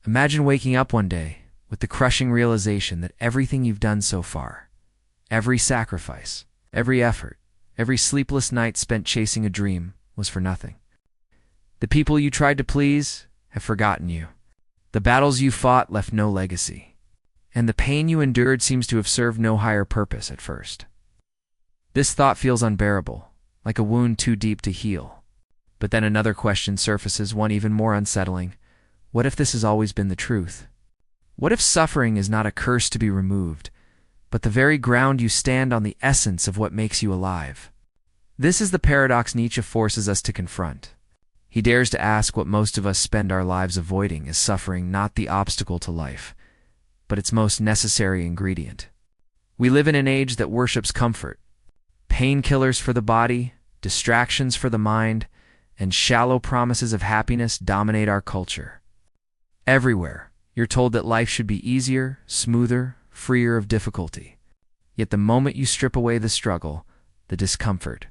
Imagine waking up one day with the crushing realization that everything you've done so far, every sacrifice, every effort, every sleepless night spent chasing a dream was for nothing. The people you tried to please have forgotten you. The battles you fought left no legacy. And the pain you endured seems to have served no higher purpose at first. This thought feels unbearable, like a wound too deep to heal. But then another question surfaces, one even more unsettling. What if this has always been the truth? What if suffering is not a curse to be removed, but the very ground you stand on, the essence of what makes you alive? This is the paradox Nietzsche forces us to confront. He dares to ask what most of us spend our lives avoiding: is suffering not the obstacle to life, but its most necessary ingredient? We live in an age that worships comfort. Painkillers for the body, distractions for the mind, and shallow promises of happiness dominate our culture. Everywhere, you're told that life should be easier, smoother, freer of difficulty. Yet the moment you strip away the struggle, the discomfort,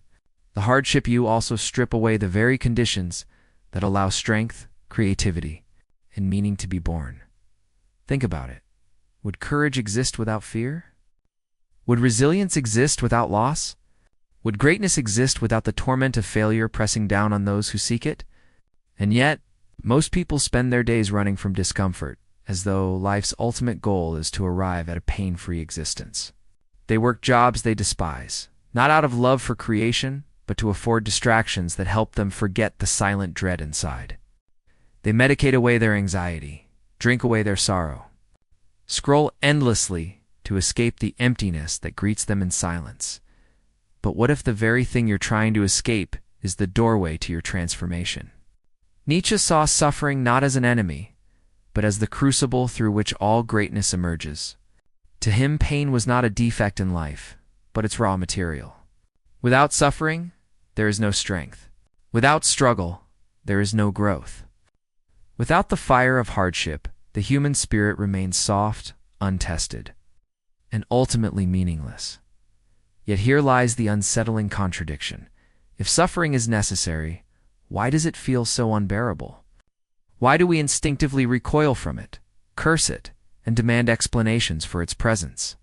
the hardship, you also strip away the very conditions that allow strength, creativity, and meaning to be born. Think about it. Would courage exist without fear? Would resilience exist without loss? Would greatness exist without the torment of failure pressing down on those who seek it? And yet, most people spend their days running from discomfort, as though life's ultimate goal is to arrive at a pain-free existence. They work jobs they despise, not out of love for creation, but to afford distractions that help them forget the silent dread inside. They medicate away their anxiety, drink away their sorrow, scroll endlessly to escape the emptiness that greets them in silence. But what if the very thing you're trying to escape is the doorway to your transformation? Nietzsche saw suffering not as an enemy, but as the crucible through which all greatness emerges. To him, pain was not a defect in life, but its raw material. Without suffering, there is no strength. Without struggle, there is no growth. Without the fire of hardship, the human spirit remains soft, untested, and ultimately meaningless. Yet here lies the unsettling contradiction. If suffering is necessary, why does it feel so unbearable? Why do we instinctively recoil from it, curse it, and demand explanations for its presence?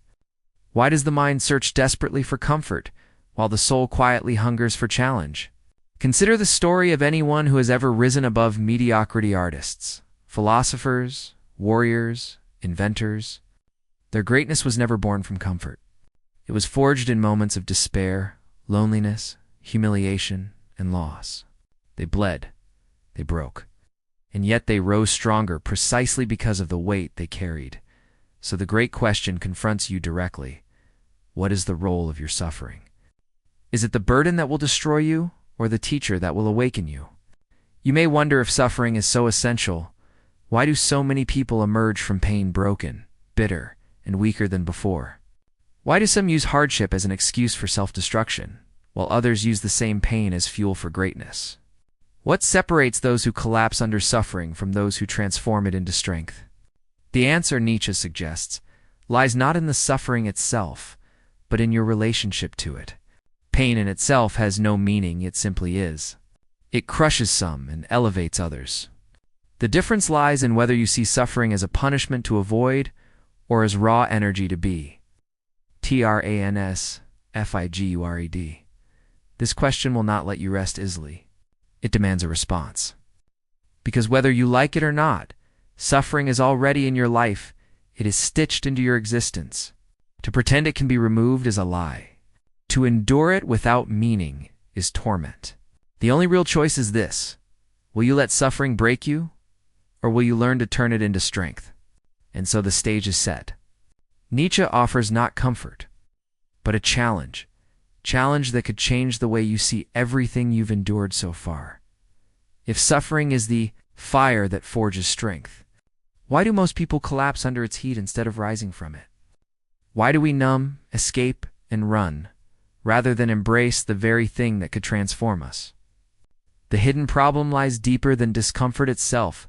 Why does the mind search desperately for comfort, while the soul quietly hungers for challenge? Consider the story of anyone who has ever risen above mediocrity: artists, philosophers, warriors, inventors. Their greatness was never born from comfort. It was forged in moments of despair, loneliness, humiliation, and loss. They bled, they broke, and yet they rose stronger precisely because of the weight they carried. So the great question confronts you directly. What is the role of your suffering? Is it the burden that will destroy you, or the teacher that will awaken you? You may wonder, if suffering is so essential, why do so many people emerge from pain broken, bitter, and weaker than before? Why do some use hardship as an excuse for self-destruction, while others use the same pain as fuel for greatness? What separates those who collapse under suffering from those who transform it into strength? The answer, Nietzsche suggests, lies not in the suffering itself, but in your relationship to it. Pain in itself has no meaning, it simply is. It crushes some and elevates others. The difference lies in whether you see suffering as a punishment to avoid or as raw energy to be. Transfigured. This question will not let you rest easily. It demands a response. Because whether you like it or not, suffering is already in your life. It is stitched into your existence. To pretend it can be removed is a lie. To endure it without meaning is torment. The only real choice is this: will you let suffering break you, or will you learn to turn it into strength? And so the stage is set. Nietzsche offers not comfort, but a challenge that could change the way you see everything you've endured so far. If suffering is the fire that forges strength, why do most people collapse under its heat instead of rising from it? Why do we numb, escape, and run, rather than embrace the very thing that could transform us? The hidden problem lies deeper than discomfort itself.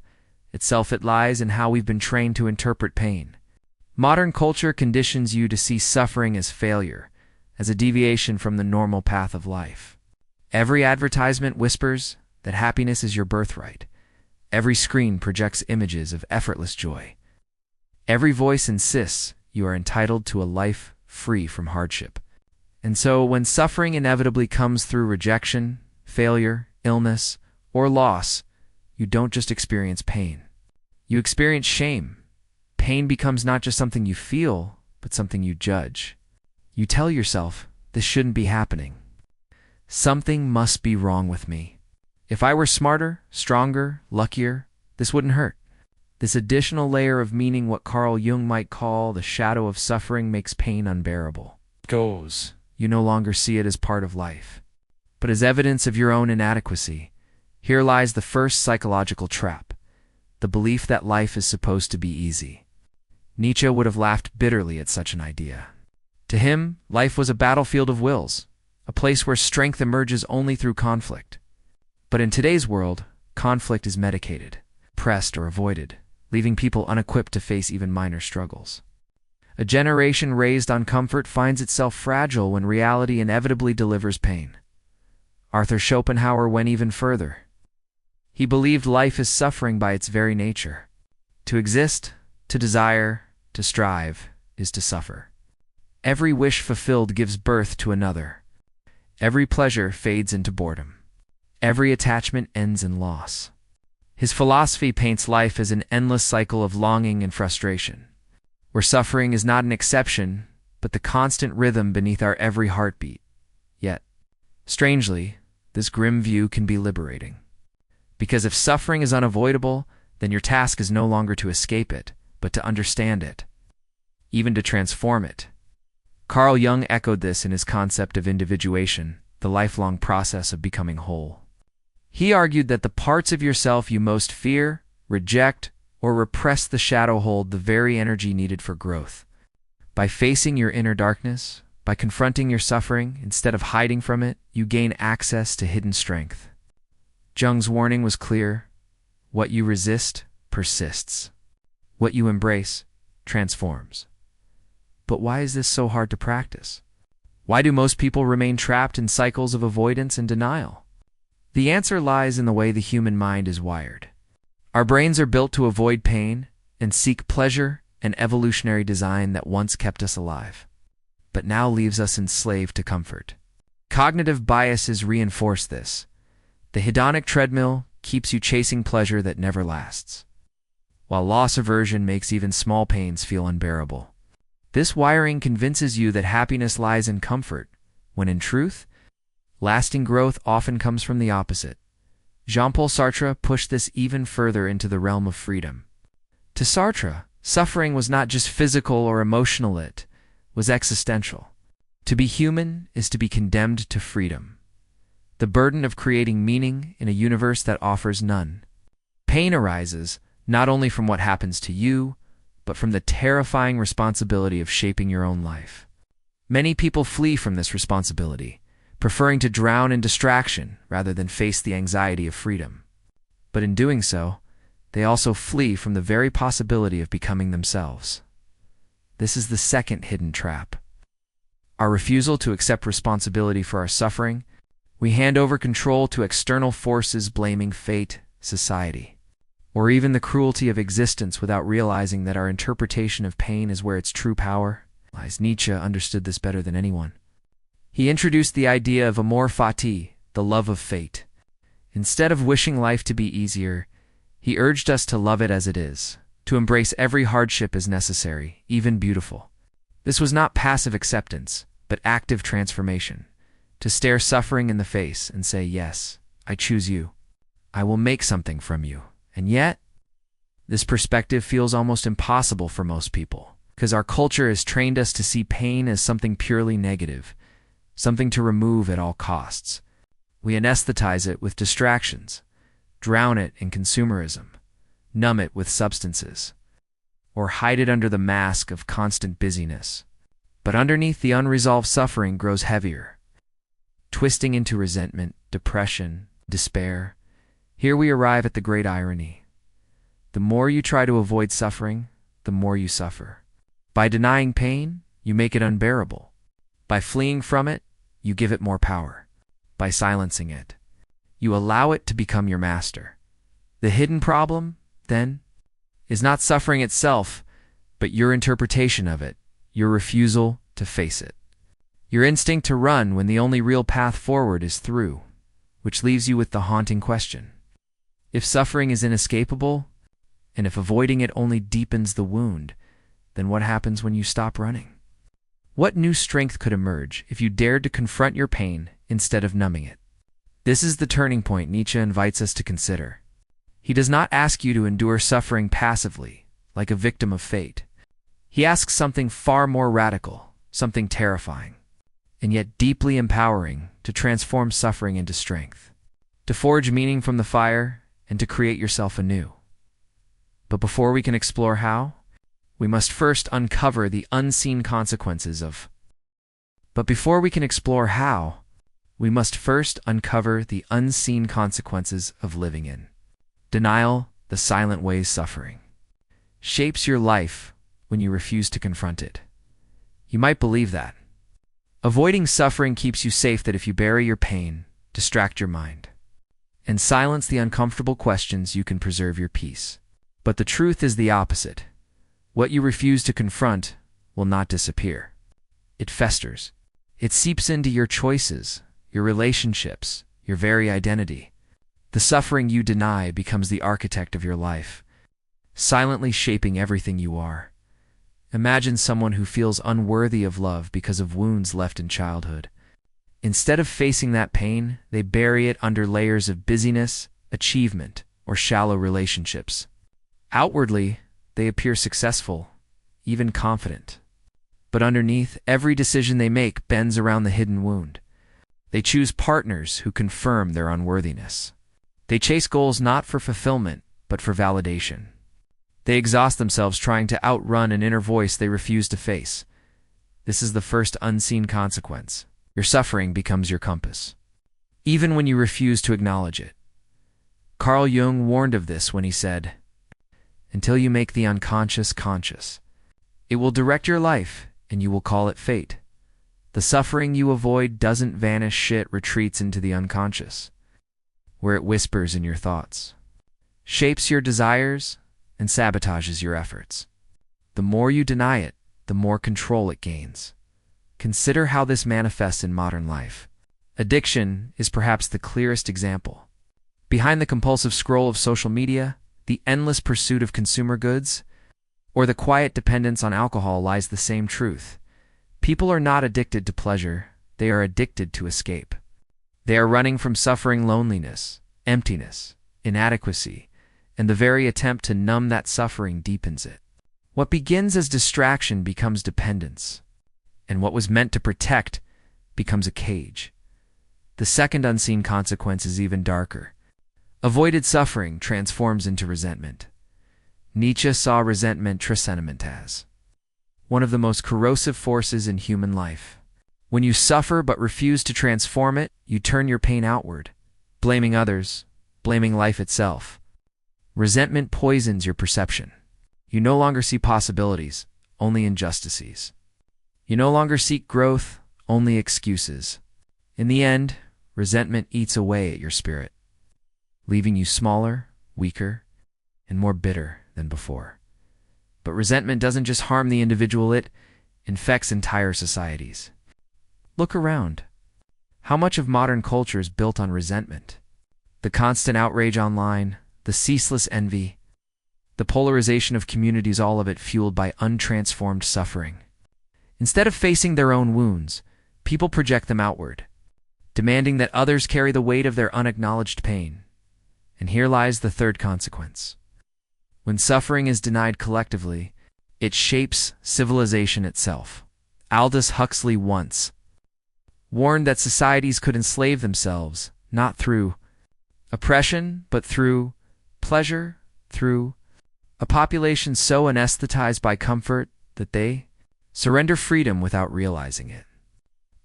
It lies in how we've been trained to interpret pain. Modern culture conditions you to see suffering as failure, as a deviation from the normal path of life. Every advertisement whispers that happiness is your birthright. Every screen projects images of effortless joy. Every voice insists you are entitled to a life free from hardship. And so, when suffering inevitably comes through rejection, failure, illness, or loss, you don't just experience pain. You experience shame. Pain becomes not just something you feel, but something you judge. You tell yourself, this shouldn't be happening. Something must be wrong with me. If I were smarter, stronger, luckier, this wouldn't hurt. This additional layer of meaning, what Carl Jung might call the shadow of suffering, makes pain unbearable. You no longer see it as part of life, but as evidence of your own inadequacy. Here lies the first psychological trap, the belief that life is supposed to be easy. Nietzsche would have laughed bitterly at such an idea. To him, life was a battlefield of wills, a place where strength emerges only through conflict. But in today's world, conflict is medicated, pressed, or avoided, leaving people unequipped to face even minor struggles. A generation raised on comfort finds itself fragile when reality inevitably delivers pain. Arthur Schopenhauer went even further. He believed life is suffering by its very nature. To exist, to desire, to strive, is to suffer. Every wish fulfilled gives birth to another. Every pleasure fades into boredom. Every attachment ends in loss. His philosophy paints life as an endless cycle of longing and frustration, where suffering is not an exception, but the constant rhythm beneath our every heartbeat. Yet, strangely, this grim view can be liberating. Because if suffering is unavoidable, then your task is no longer to escape it, but to understand it, even to transform it. Carl Jung echoed this in his concept of individuation, the lifelong process of becoming whole. He argued that the parts of yourself you most fear, reject, or repress the shadow hold the very energy needed for growth. By facing your inner darkness, by confronting your suffering instead of hiding from it, you gain access to hidden strength. Jung's warning was clear: what you resist persists. What you embrace transforms. But why is this so hard to practice? Why do most people remain trapped in cycles of avoidance and denial? The answer lies in the way the human mind is wired. Our brains are built to avoid pain and seek pleasure, an evolutionary design that once kept us alive, but now leaves us enslaved to comfort. Cognitive biases reinforce this. The hedonic treadmill keeps you chasing pleasure that never lasts, while loss aversion makes even small pains feel unbearable. This wiring convinces you that happiness lies in comfort, when in truth, lasting growth often comes from the opposite. Jean-Paul Sartre pushed this even further into the realm of freedom. To Sartre, suffering was not just physical or emotional, it was existential. To be human is to be condemned to freedom, the burden of creating meaning in a universe that offers none. Pain arises not only from what happens to you, but from the terrifying responsibility of shaping your own life. Many people flee from this responsibility, preferring to drown in distraction rather than face the anxiety of freedom. But in doing so, they also flee from the very possibility of becoming themselves. This is the second hidden trap. Our refusal to accept responsibility for our suffering. We hand over control to external forces, blaming fate, society, or even the cruelty of existence without realizing that our interpretation of pain is where its true power lies. Nietzsche understood this better than anyone. He introduced the idea of Amor, Fati, the love of fate. Instead of wishing life to be easier, he urged us to love it as it is, to embrace every hardship as necessary, even beautiful. This was not passive acceptance, but active transformation. To stare suffering in the face and say, yes, I choose you. I will make something from you. And yet, this perspective feels almost impossible for most people, because our culture has trained us to see pain as something purely negative, something to remove at all costs. We anesthetize it with distractions, drown it in consumerism, numb it with substances, or hide it under the mask of constant busyness. But underneath, the unresolved suffering grows heavier, twisting into resentment, depression, despair. Here we arrive at the great irony. The more you try to avoid suffering, the more you suffer. By denying pain, you make it unbearable. By fleeing from it, you give it more power. By silencing it, you allow it to become your master. The hidden problem, then, is not suffering itself, but your interpretation of it, your refusal to face it. Your instinct to run when the only real path forward is through, which leaves you with the haunting question. If suffering is inescapable, and if avoiding it only deepens the wound, then what happens when you stop running? What new strength could emerge if you dared to confront your pain instead of numbing it? This is the turning point Nietzsche invites us to consider. He does not ask you to endure suffering passively, like a victim of fate. He asks something far more radical, something terrifying, and yet deeply empowering, to transform suffering into strength, to forge meaning from the fire, and to create yourself anew. But before we can explore how, we must first uncover the unseen consequences of living in. Denial, the silent ways suffering shapes your life when you refuse to confront it. You might believe that. Avoiding suffering keeps you safe, that if you bury your pain, distract your mind, and silence the uncomfortable questions, you can preserve your peace. But the truth is the opposite. What you refuse to confront will not disappear. It festers. It seeps into your choices, your relationships, your very identity. The suffering you deny becomes the architect of your life, silently shaping everything you are. Imagine someone who feels unworthy of love because of wounds left in childhood. Instead of facing that pain, they bury it under layers of busyness, achievement, or shallow relationships. Outwardly, they appear successful, even confident. But underneath, every decision they make bends around the hidden wound. They choose partners who confirm their unworthiness. They chase goals not for fulfillment, but for validation. They exhaust themselves trying to outrun an inner voice they refuse to face. This is the first unseen consequence. Your suffering becomes your compass, even when you refuse to acknowledge it. Carl Jung warned of this when he said, "Until you make the unconscious conscious, it will direct your life, and you will call it fate." The suffering you avoid doesn't vanish, it retreats into the unconscious, where it whispers in your thoughts, shapes your desires, and sabotages your efforts. The more you deny it, the more control it gains. Consider how this manifests in modern life. Addiction is perhaps the clearest example. Behind the compulsive scroll of social media, the endless pursuit of consumer goods, or the quiet dependence on alcohol lies the same truth. People are not addicted to pleasure, they are addicted to escape. They are running from suffering, loneliness, emptiness, inadequacy, and the very attempt to numb that suffering deepens it. What begins as distraction becomes dependence, and what was meant to protect becomes a cage. The second unseen consequence is even darker. Avoided suffering transforms into resentment. Nietzsche saw resentment as one of the most corrosive forces in human life. When you suffer but refuse to transform it, you turn your pain outward, blaming others, blaming life itself. Resentment poisons your perception. You no longer see possibilities, only injustices. You no longer seek growth, only excuses. In the end, resentment eats away at your spirit, leaving you smaller, weaker, and more bitter than before. But resentment doesn't just harm the individual, it infects entire societies. Look around. How much of modern culture is built on resentment? The constant outrage online, the ceaseless envy, the polarization of communities, all of it fueled by untransformed suffering. Instead of facing their own wounds, people project them outward, demanding that others carry the weight of their unacknowledged pain. And here lies the third consequence. When suffering is denied collectively, it shapes civilization itself. Aldous Huxley once warned that societies could enslave themselves, not through oppression, but through pleasure, through a population so anesthetized by comfort that they surrender freedom without realizing it.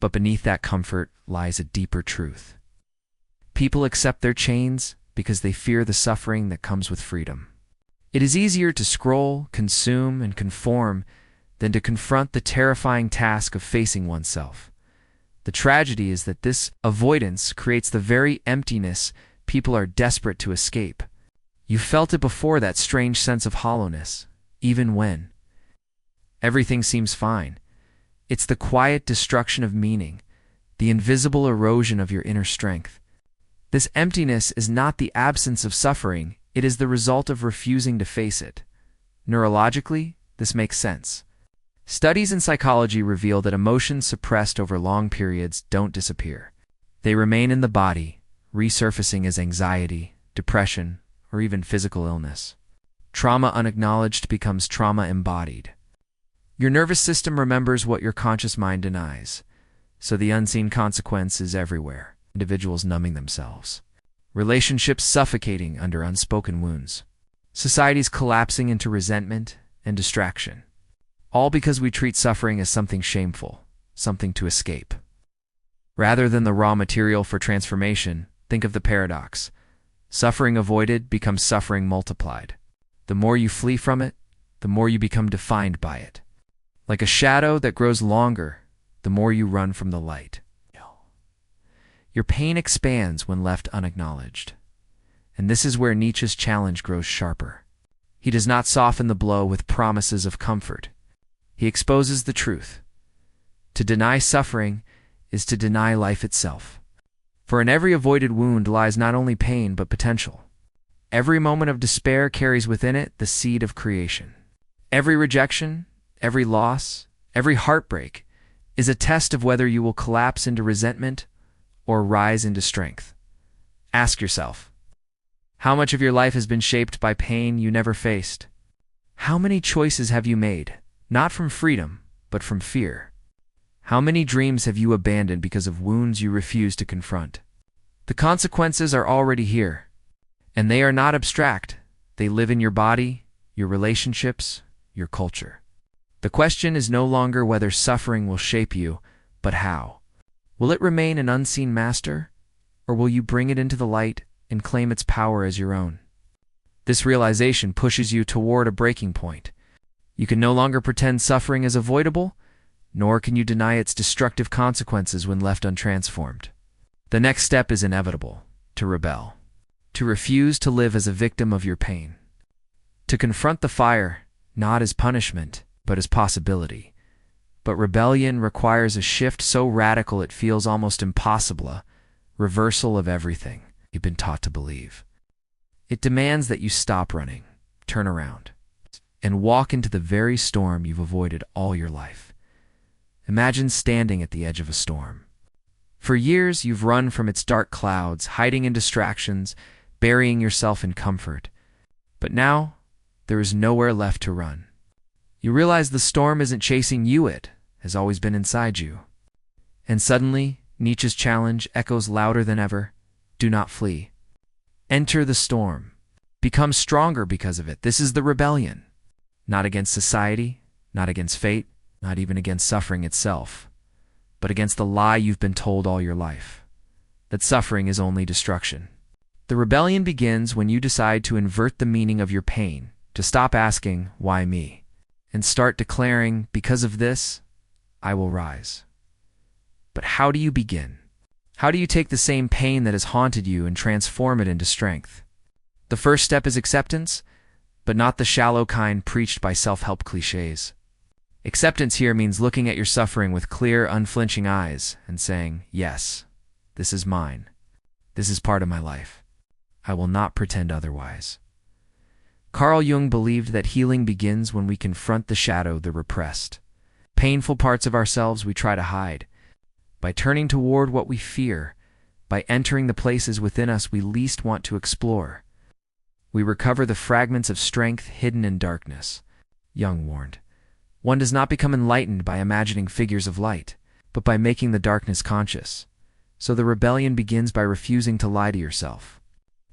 But beneath that comfort lies a deeper truth. People accept their chains because they fear the suffering that comes with freedom. It is easier to scroll, consume, and conform than to confront the terrifying task of facing oneself. The tragedy is that this avoidance creates the very emptiness people are desperate to escape. You felt it before, that strange sense of hollowness, even when everything seems fine. It's the quiet destruction of meaning, the invisible erosion of your inner strength. This emptiness is not the absence of suffering, it is the result of refusing to face it. Neurologically, this makes sense. Studies in psychology reveal that emotions suppressed over long periods don't disappear. They remain in the body, resurfacing as anxiety, depression, or even physical illness. Trauma unacknowledged becomes trauma embodied. Your nervous system remembers what your conscious mind denies, so the unseen consequence is everywhere. Individuals numbing themselves. Relationships suffocating under unspoken wounds. Societies collapsing into resentment and distraction. All because we treat suffering as something shameful, something to escape. Rather than the raw material for transformation, think of the paradox. Suffering avoided becomes suffering multiplied. The more you flee from it, the more you become defined by it. Like a shadow that grows longer, the more you run from the light. Your pain expands when left unacknowledged. And this is where Nietzsche's challenge grows sharper. He does not soften the blow with promises of comfort. He exposes the truth. To deny suffering is to deny life itself. For in every avoided wound lies not only pain but potential. Every moment of despair carries within it the seed of creation. Every rejection, every loss, every heartbreak is a test of whether you will collapse into resentment or rise into strength. Ask yourself, how much of your life has been shaped by pain you never faced? How many choices have you made, not from freedom, but from fear? How many dreams have you abandoned because of wounds you refuse to confront? The consequences are already here, and they are not abstract. They live in your body, your relationships, your culture. The question is no longer whether suffering will shape you, but how. Will it remain an unseen master, or will you bring it into the light and claim its power as your own? This realization pushes you toward a breaking point. You can no longer pretend suffering is avoidable, nor can you deny its destructive consequences when left untransformed. The next step is inevitable: to rebel. To refuse to live as a victim of your pain. To confront the fire, not as punishment, but as possibility. But rebellion requires a shift so radical it feels almost impossible, a reversal of everything you've been taught to believe. It demands that you stop running, turn around, and walk into the very storm you've avoided all your life. Imagine standing at the edge of a storm. For years, you've run from its dark clouds, hiding in distractions, burying yourself in comfort. But now, there is nowhere left to run. You realize the storm isn't chasing you, it has always been inside you. And suddenly, Nietzsche's challenge echoes louder than ever: do not flee. Enter the storm. Become stronger because of it. This is the rebellion. Not against society, not against fate, not even against suffering itself, but against the lie you've been told all your life, that suffering is only destruction. The rebellion begins when you decide to invert the meaning of your pain, to stop asking, why me? And start declaring, because of this, I will rise. But how do you begin? How do you take the same pain that has haunted you and transform it into strength? The first step is acceptance, but not the shallow kind preached by self-help cliches. Acceptance here means looking at your suffering with clear, unflinching eyes and saying, yes, this is mine. This is part of my life. I will not pretend otherwise. Carl Jung believed that healing begins when we confront the shadow, the repressed, painful parts of ourselves we try to hide. By turning toward what we fear, by entering the places within us we least want to explore, we recover the fragments of strength hidden in darkness. Jung warned, one does not become enlightened by imagining figures of light, but by making the darkness conscious. So the rebellion begins by refusing to lie to yourself.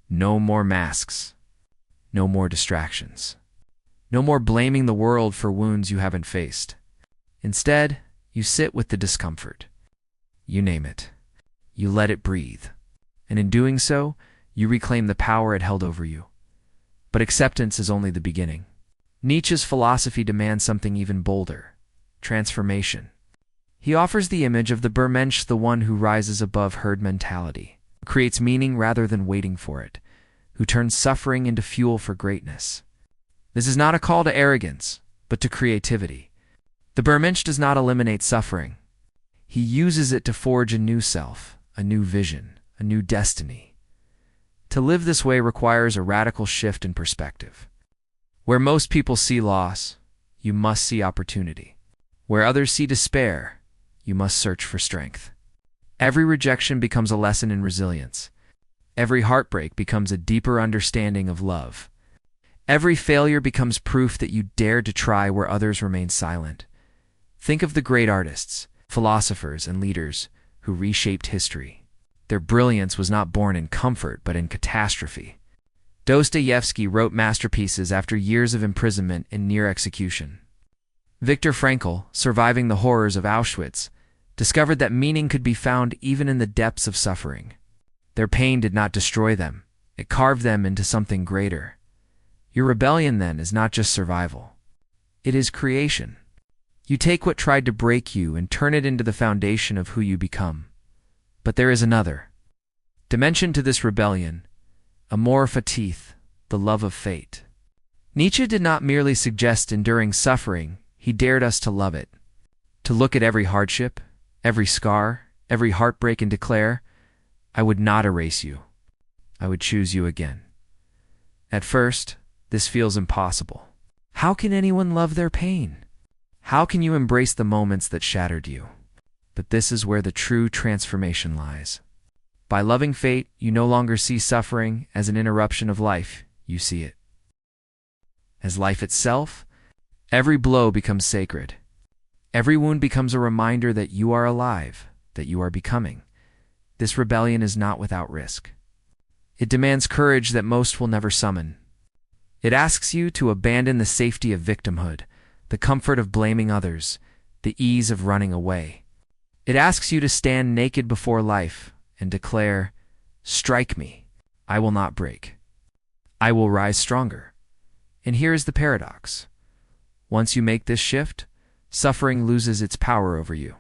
No more masks. No more distractions. No more blaming the world for wounds you haven't faced. Instead, you sit with the discomfort. You name it. You let it breathe. And in doing so, you reclaim the power it held over you. But acceptance is only the beginning. Nietzsche's philosophy demands something even bolder: transformation. He offers the image of the Bermensch, the one who rises above herd mentality, creates meaning rather than waiting for it, who turns suffering into fuel for greatness. This is not a call to arrogance, but to creativity. The Bermensch does not eliminate suffering. He uses it to forge a new self, a new vision, a new destiny. To live this way requires a radical shift in perspective. Where most people see loss, you must see opportunity. Where others see despair, you must search for strength. Every rejection becomes a lesson in resilience. Every heartbreak becomes a deeper understanding of love. Every failure becomes proof that you dared to try where others remain silent. Think of the great artists, philosophers, and leaders who reshaped history. Their brilliance was not born in comfort, but in catastrophe. Dostoevsky wrote masterpieces after years of imprisonment and near execution. Viktor Frankl, surviving the horrors of Auschwitz, discovered that meaning could be found even in the depths of suffering. Their pain did not destroy them. It carved them into something greater. Your rebellion, then, is not just survival. It is creation. You take what tried to break you and turn it into the foundation of who you become. But there is another dimension to this rebellion, Amor, Fati, the love of fate. Nietzsche did not merely suggest enduring suffering, he dared us to love it. To look at every hardship, every scar, every heartbreak and declare, I would not erase you. I would choose you again. At first, this feels impossible. How can anyone love their pain? How can you embrace the moments that shattered you? But this is where the true transformation lies. By loving fate, you no longer see suffering as an interruption of life, you see it as life itself. Every blow becomes sacred. Every wound becomes a reminder that you are alive, that you are becoming. This rebellion is not without risk. It demands courage that most will never summon. It asks you to abandon the safety of victimhood, the comfort of blaming others, the ease of running away. It asks you to stand naked before life and declare, strike me, I will not break. I will rise stronger. And here is the paradox. Once you make this shift, suffering loses its power over you.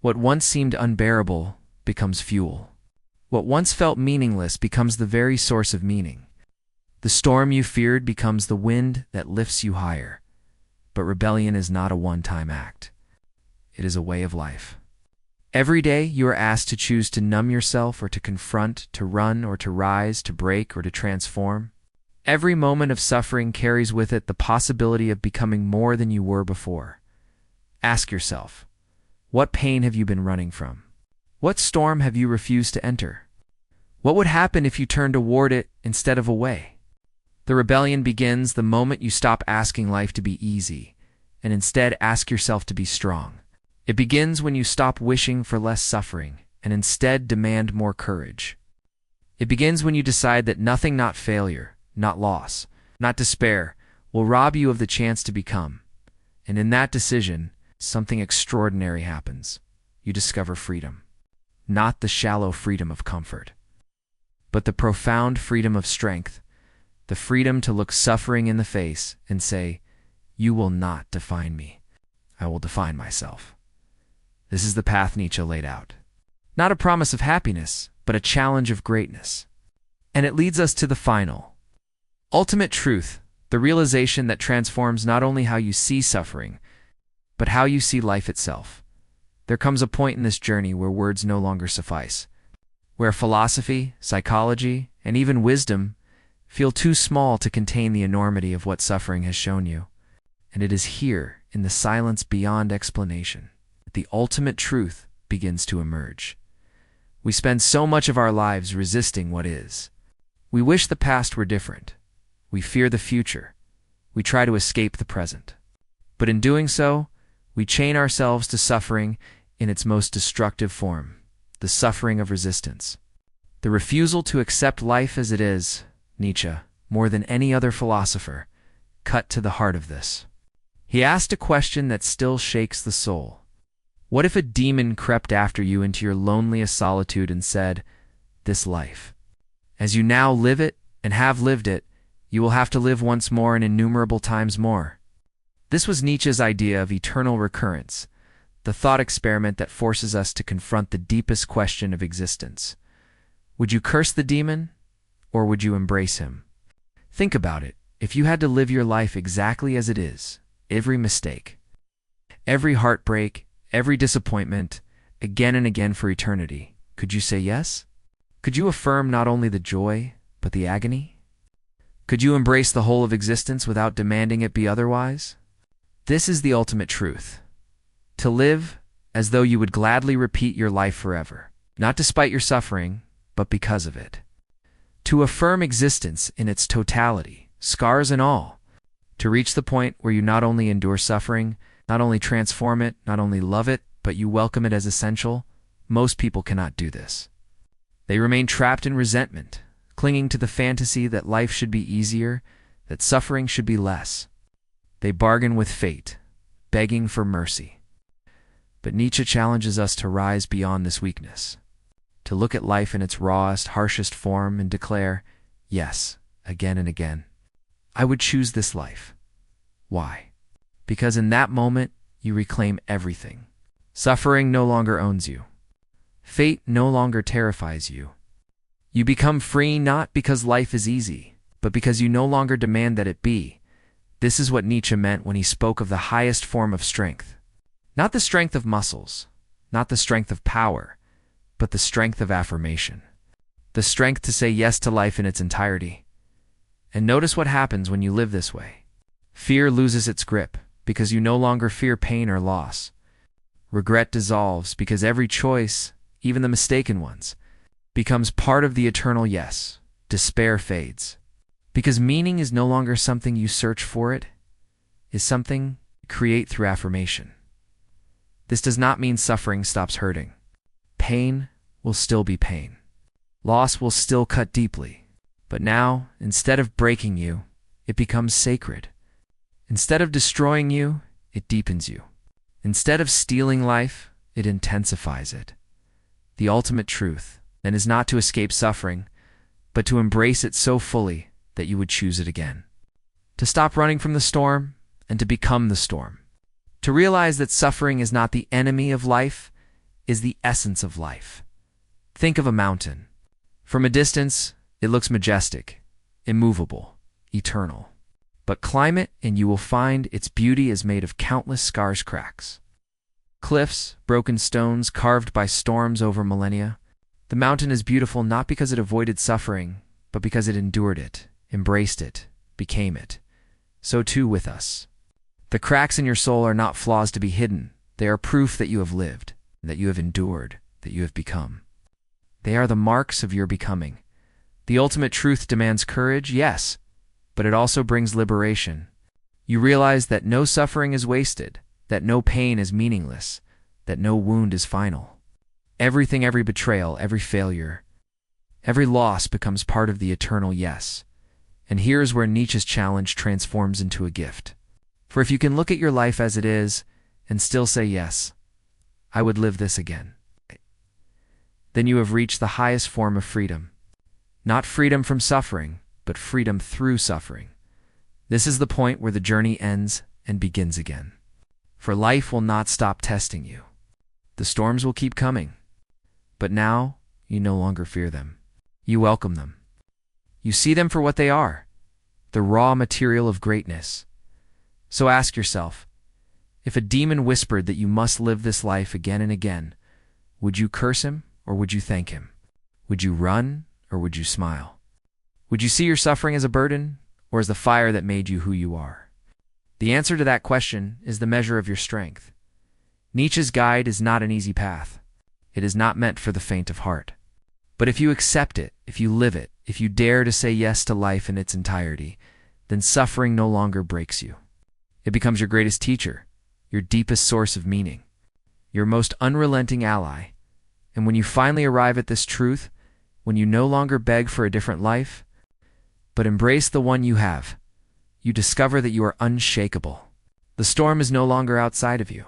What once seemed unbearable becomes fuel. What once felt meaningless becomes the very source of meaning. The storm you feared becomes the wind that lifts you higher. But rebellion is not a one-time act. It is a way of life. Every day you are asked to choose to numb yourself or to confront, to run or to rise, to break or to transform. Every moment of suffering carries with it the possibility of becoming more than you were before. Ask yourself, what pain have you been running from? What storm have you refused to enter? What would happen if you turned toward it instead of away? The rebellion begins the moment you stop asking life to be easy and instead ask yourself to be strong. It begins when you stop wishing for less suffering and instead demand more courage. It begins when you decide that nothing, not failure, not loss, not despair, will rob you of the chance to become. And in that decision, something extraordinary happens. You discover freedom. Not the shallow freedom of comfort, but the profound freedom of strength, the freedom to look suffering in the face and say, you will not define me. I will define myself. This is the path Nietzsche laid out. Not a promise of happiness, but a challenge of greatness. And it leads us to the final, ultimate truth, the realization that transforms not only how you see suffering, but how you see life itself. There comes a point in this journey where words no longer suffice, where philosophy, psychology, and even wisdom feel too small to contain the enormity of what suffering has shown you. And it is here, in the silence beyond explanation, that the ultimate truth begins to emerge. We spend so much of our lives resisting what is. We wish the past were different. We fear the future. We try to escape the present. But in doing so, we chain ourselves to suffering in its most destructive form, the suffering of resistance. The refusal to accept life as it is, Nietzsche, more than any other philosopher, cut to the heart of this. He asked a question that still shakes the soul. What if a demon crept after you into your loneliest solitude and said, this life, as you now live it and have lived it, you will have to live once more and innumerable times more? This was Nietzsche's idea of eternal recurrence, the thought experiment that forces us to confront the deepest question of existence. Would you curse the demon, or would you embrace him? Think about it. If you had to live your life exactly as it is, every mistake, every heartbreak, every disappointment, again and again for eternity, could you say yes? Could you affirm not only the joy, but the agony? Could you embrace the whole of existence without demanding it be otherwise? This is the ultimate truth. To live as though you would gladly repeat your life forever, not despite your suffering, but because of it. To affirm existence in its totality, scars and all. To reach the point where you not only endure suffering, not only transform it, not only love it, but you welcome it as essential. Most people cannot do this. They remain trapped in resentment, clinging to the fantasy that life should be easier, that suffering should be less. They bargain with fate, begging for mercy. But Nietzsche challenges us to rise beyond this weakness, to look at life in its rawest, harshest form and declare, yes, again and again, I would choose this life. Why? Because in that moment, you reclaim everything. Suffering no longer owns you. Fate no longer terrifies you. You become free not because life is easy, but because you no longer demand that it be. This is what Nietzsche meant when he spoke of the highest form of strength. Not the strength of muscles, not the strength of power, but the strength of affirmation. The strength to say yes to life in its entirety. And notice what happens when you live this way. Fear loses its grip because you no longer fear pain or loss. Regret dissolves because every choice, even the mistaken ones, becomes part of the eternal yes. Despair fades. Because meaning is no longer something you search for, it is something you create through affirmation. This does not mean suffering stops hurting. Pain will still be pain. Loss will still cut deeply. But now, instead of breaking you, it becomes sacred. Instead of destroying you, it deepens you. Instead of stealing life, it intensifies it. The ultimate truth, then, is not to escape suffering, but to embrace it so fully that you would choose it again. To stop running from the storm and to become the storm. To realize that suffering is not the enemy of life, is the essence of life. Think of a mountain. From a distance, it looks majestic, immovable, eternal. But climb it and you will find its beauty is made of countless scars, cracks. Cliffs, broken stones carved by storms over millennia. The mountain is beautiful not because it avoided suffering, but because it endured it, embraced it, became it. So too with us. The cracks in your soul are not flaws to be hidden. They are proof that you have lived, that you have endured, that you have become. They are the marks of your becoming. The ultimate truth demands courage, yes, but it also brings liberation. You realize that no suffering is wasted, that no pain is meaningless, that no wound is final. Everything, every betrayal, every failure, every loss becomes part of the eternal yes. And here's where Nietzsche's challenge transforms into a gift. For if you can look at your life as it is and still say yes, I would live this again, then you have reached the highest form of freedom. Not freedom from suffering, but freedom through suffering. This is the point where the journey ends and begins again. For life will not stop testing you. The storms will keep coming. But now, you no longer fear them. You welcome them. You see them for what they are, the raw material of greatness. So ask yourself, if a demon whispered that you must live this life again and again, would you curse him or would you thank him? Would you run or would you smile? Would you see your suffering as a burden or as the fire that made you who you are? The answer to that question is the measure of your strength. Nietzsche's guide is not an easy path. It is not meant for the faint of heart. But if you accept it, if you live it, if you dare to say yes to life in its entirety, then suffering no longer breaks you. It becomes your greatest teacher, your deepest source of meaning, your most unrelenting ally. And when you finally arrive at this truth, when you no longer beg for a different life, but embrace the one you have, you discover that you are unshakable. The storm is no longer outside of you.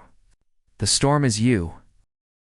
The storm is you.